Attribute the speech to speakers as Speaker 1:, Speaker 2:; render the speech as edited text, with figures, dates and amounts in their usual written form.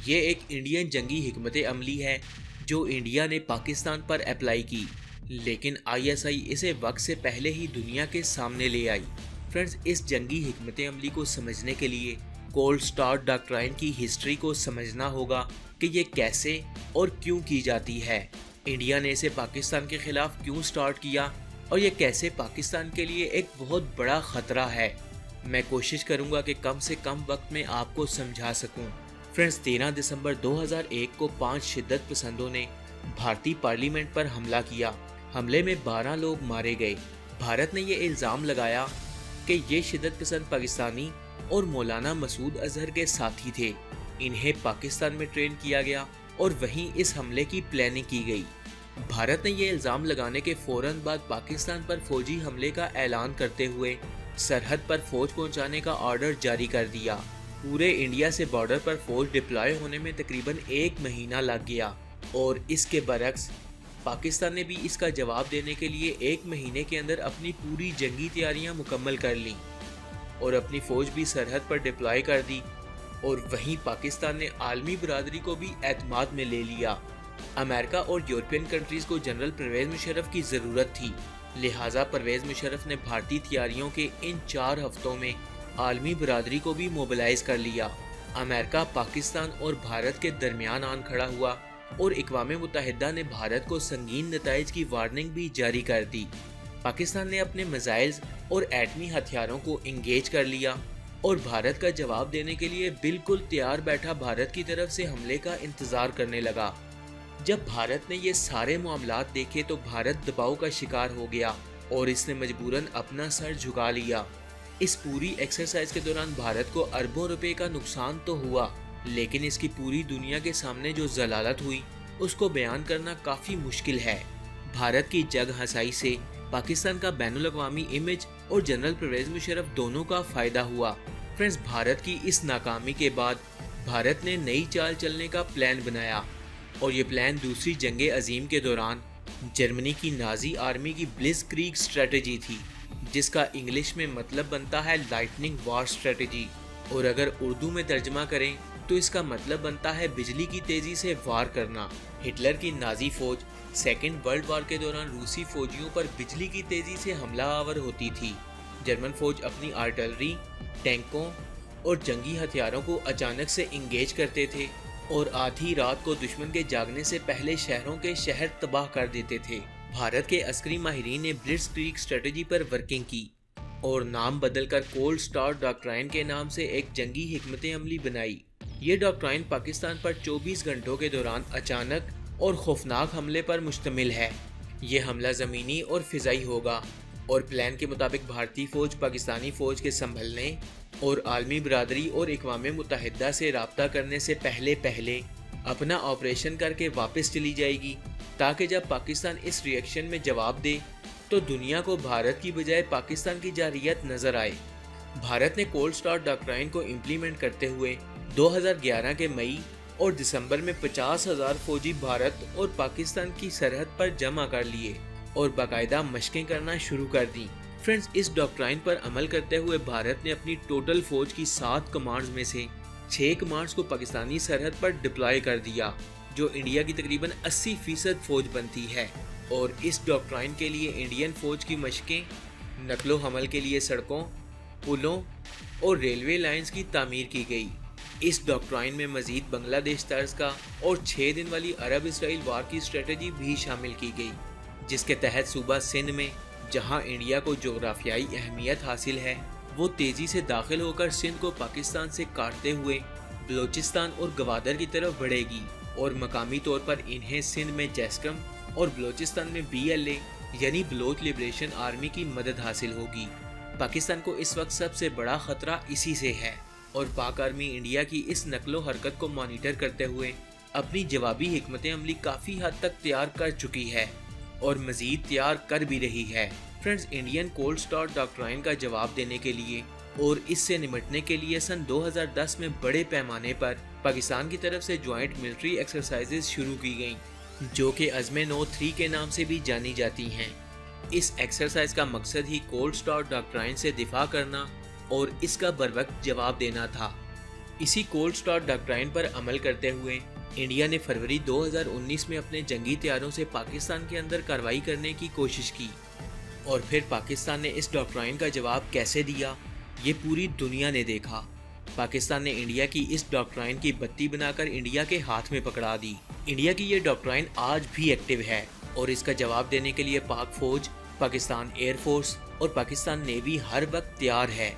Speaker 1: ये एक इंडियन जंगी हिकमत अमली है जो इंडिया ने पाकिस्तान पर अप्लाई की, लेकिन आईएसआई इसे वक्त से पहले ही दुनिया के सामने ले आई। फ्रेंड्स, इस जंगी हिकमत अमली को समझने के लिए कोल्ड स्टार्ट डॉक्ट्राइन की हिस्ट्री को समझना होगा कि ये कैसे और क्यों की जाती है। इंडिया ने इसे पाकिस्तान के खिलाफ क्यों स्टार्ट किया और ये कैसे पाकिस्तान के लिए एक बहुत बड़ा खतरा है। मैं कोशिश करूंगा कि कम से कम वक्त में आपको समझा सकूं। फ्रेंड्स, 13 दिसंबर 2001 को 5 शिद्दत पसंदों ने भारतीय पार्लियामेंट पर हमला किया। हमले में 12 लोग मारे गए। भारत ने ये इल्ज़ाम लगाया कि ये शिद्दत पसंद पाकिस्तानी और मौलाना मसूद अजहर के साथी थे। इन्हें पाकिस्तान में ट्रेन किया गया और वहीं इस हमले की प्लानिंग की गई। भारत ने ये इल्ज़ाम लगाने के फौरन बाद पाकिस्तान पर फौजी हमले का ऐलान करते हुए सरहद पर फौज पहुंचाने का ऑर्डर जारी कर दिया। पूरे इंडिया से बॉर्डर पर फौज डिप्लॉय होने में तकरीबन 1 महीना लग गया और इसके बरक्स पाकिस्तान ने भी इसका जवाब देने के लिए 1 महीने के अंदर अपनी पूरी जंगी तैयारियां मुकम्मल कर लीं और अपनी फौज भी सरहद पर डिप्लॉय कर दी। और वहीं पाकिस्तान ने आलमी बरादरी को भी एतमाद में ले लिया। अमेरिका और यूरोपियन कंट्रीज को जनरल परवेज मुशर्रफ की ज़रूरत थी, लिहाजा परवेज मुशर्रफ ने भारतीय तैयारियों के इन 4 हफ्तों में आलमी बरादरी को भी मोबिलाइज कर लिया। अमेरिका पाकिस्तान और भारत के दरमियान आन खड़ा हुआ और अक़वाम मुत्तहिदा ने भारत को संगीन नताइज की वार्निंग भी जारी कर दी। पाकिस्तान ने अपने मिसाइल्स और एटमी हथियारों को इंगेज कर लिया और भारत का जवाब देने के लिए बिल्कुल तैयार बैठा भारत की तरफ से हमले का इंतजार करने लगा। जब भारत ने ये सारे मामलात देखे तो भारत दबाव का शिकार हो गया और इसने मजबूरन अपना सर झुका लिया। इस पूरी एक्सरसाइज के दौरान भारत को अरबों रुपए का नुकसान तो हुआ, लेकिन इसकी पूरी दुनिया के सामने जो जलालत हुई उसको बयान करना काफ़ी मुश्किल है। भारत की जग हंसाई से पाकिस्तान का बैनुल अक़वामी इमेज और जनरल परवेज मुशर्रफ दोनों का फ़ायदा हुआ। फ्रेंड्स, भारत की इस नाकामी के बाद भारत ने नई चाल चलने का प्लान बनाया और ये प्लान दूसरी जंग अजीम के दौरान जर्मनी की नाजी आर्मी की ब्लिट्ज़क्रीग स्ट्रेटजी थी, जिसका इंग्लिश में मतलब बनता है लाइटनिंग वार स्ट्रेटजी, और अगर उर्दू में तर्जमा करें तो इसका मतलब बनता है बिजली की तेज़ी से वार करना। हिटलर की नाजी फौज सेकेंड वर्ल्ड वार के दौरान रूसी फौजियों पर बिजली की तेज़ी से हमला आवर होती थी। जर्मन फौज अपनी आर्टिलरी, टैंकों और जंगी हथियारों को अचानक से इंगेज करते थे और आधी रात को दुश्मन के जागने से पहले शहरों के शहर तबाह कर देते थे। भारत के अस्करी माहिरीन ने ब्लिट्ज़क्रीग स्ट्रेटजी पर वर्किंग की और नाम बदलकर कोल्ड स्टार्ट डॉक्ट्राइन के नाम से एक जंगी हिकमत अमली बनाई। ये डॉक्ट्राइन पाकिस्तान पर 24 घंटों के दौरान अचानक और खौफनाक हमले पर मुश्तमिल है। ये हमला ज़मीनी और फ़िज़ाई होगा और प्लान के मुताबिक भारतीय फ़ौज पाकिस्तानी फ़ौज के संभलने और आलमी बरादरी और अक़वाम मुत्तहिदा से रब्ता करने से पहले अपना ऑपरेशन करके वापस चली जाएगी, ताकि जब पाकिस्तान इस रिएक्शन में जवाब दे तो दुनिया को भारत की बजाय पाकिस्तान की जारियत नज़र आए। भारत ने कोल्ड स्टार्ट डॉक्ट्राइन को इम्प्लीमेंट करते हुए 2011 के मई और दिसंबर में 50,000 फौजी भारत और पाकिस्तान की सरहद पर जमा कर लिए और बाकायदा मशकें करना शुरू कर दी। फ्रेंड्स, इस डॉक्ट्राइन पर अमल करते हुए भारत ने अपनी टोटल फौज की 7 कमांड्स में से 6 कमांड्स को पाकिस्तानी सरहद पर डिप्लॉय कर दिया, जो इंडिया की तकरीबन 80% फौज बनती है। और इस डॉक्ट्राइन के लिए इंडियन फौज की मशकें, नकलो हमल के लिए सड़कों, पुलों और रेलवे लाइंस की तामीर की गई। इस डॉक्ट्राइन में मजीद बांग्लादेश तर्ज का और 6 दिन वाली अरब इसराइल वार की स्ट्रेटजी भी शामिल की गई, जिसके तहत सूबा सिंध में, जहां इंडिया को जोग्राफियाई अहमियत हासिल है, वो तेज़ी से दाखिल होकर सिंध को पाकिस्तान से काटते हुए बलोचिस्तान और गवादर की तरफ बढ़ेगी और मकामी तौर पर इन्हें सिंध में जैस्कम और बलोचिस्तान में BLA यानी बलोच लिबरेशन आर्मी की मदद हासिल होगी। पाकिस्तान को इस वक्त सबसे बड़ा ख़तरा इसी से है और पाक आर्मी इंडिया की इस नकलो हरकत को मॉनिटर करते हुए अपनी जवाबी हिकमत अमली काफ़ी हद तक तैयार कर चुकी है और मज़ीद तैयार कर भी रही है। Friends, Indian cold start doctrine का जवाब देने के लिए और इससे निपटने के लिए सन 2010 में बड़े पैमाने पर पाकिस्तान की तरफ से ज्वाइंट मिलिट्री एक्सरसाइजेज शुरू की गईं, जो कि अज़्म-ए-नौ 3 के नाम से भी जानी जाती हैं। इस एक्सरसाइज का मकसद ही कोल्ड स्टार्ट डॉक्ट्राइन से दिफा करना और इसका बरवक्त जवाब देना था। इसी कोल्ड स्टार्ट डॉक्ट्राइन पर अमल करते हुए इंडिया ने फरवरी 2019 में अपने जंगी तैयारों से पाकिस्तान के अंदर कार्रवाई करने की कोशिश की, और फिर पाकिस्तान ने इस डॉक्ट्राइन का जवाब कैसे दिया ये पूरी दुनिया ने देखा। पाकिस्तान ने इंडिया की इस डॉक्ट्राइन की बत्ती बनाकर इंडिया के हाथ में पकड़ा दी। इंडिया की ये डॉक्ट्राइन आज भी एक्टिव है और इसका जवाब देने के लिए पाक फौज, पाकिस्तान एयर फोर्स और पाकिस्तान नेवी हर वक्त तैयार है।